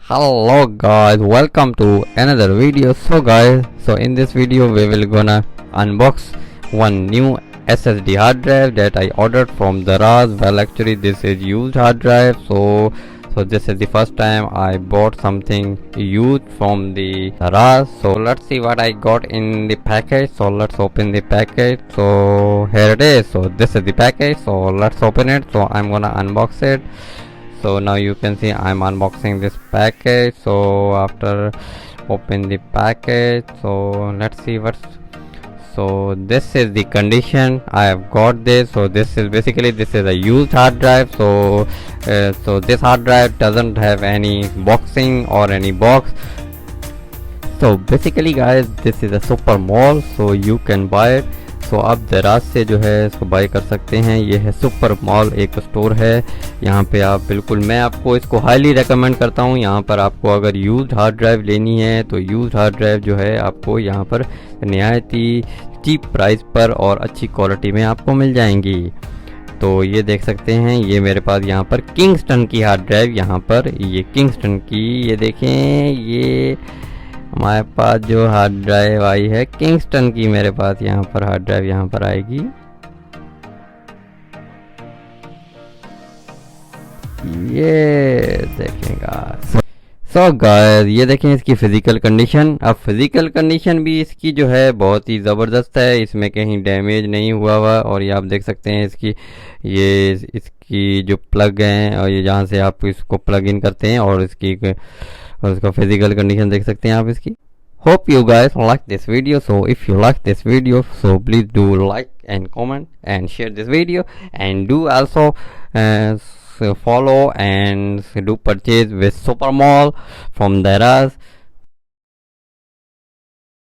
Hello guys, welcome to another video. So in this video we will gonna unbox one new SSD hard drive that I ordered from Daraz. Well, actually this is used hard drive, so this is the first time I bought something used from the Daraz. So let's see what I got in the package. So let's open the package. So here it is. So this is the package, so let's open it. So I'm gonna unbox it. So now you can see I'm unboxing this package. So after open the package, so let's see what's. So this is the condition I have got this. So this is basically a used hard drive. So this hard drive doesn't have any boxing or any box. So basically guys, this is a super mall, so you can buy it. सो आप दराज से जो है इसको by कर सकते हैं. ये है सुपर मॉल, एक स्टोर है. यहाँ पे आप बिल्कुल, मैं आपको इसको हाईली रेकमेंड करता हूँ. यहाँ पर आपको अगर यूज्ड हार्ड ड्राइव लेनी है तो यूज्ड हार्ड ड्राइव जो है आपको यहाँ पर नहायत ही चीप प्राइस पर और अच्छी क्वालिटी में आपको मिल जाएंगी. तो ये देख सकते हैं, ये मेरे पास यहाँ पर किंगस्टन की हार्ड ड्राइव, यहाँ पर ये किंगस्टन की, ये देखें, ये हमारे पास जो हार्ड ड्राइव आई है किंगस्टन की, मेरे पास यहाँ पर हार्ड ड्राइव यहाँ पर आएगी. ये देखेंगा. सो गाइस, ये देखें इसकी फिजिकल कंडीशन. अब फिजिकल कंडीशन भी इसकी जो है बहुत ही ज़बरदस्त है, इसमें कहीं डैमेज नहीं हुआ. और ये आप देख सकते हैं इसकी जो प्लग हैं, और ये जहाँ से आप इसको प्लग इन करते हैं, और इसका फिजिकल कंडीशन देख सकते हैं आप इसकी. Hope you guys like this video. So if you like this video, so please do like and comment and share this video, and do also follow and do purchase with Super Mall from Daraz.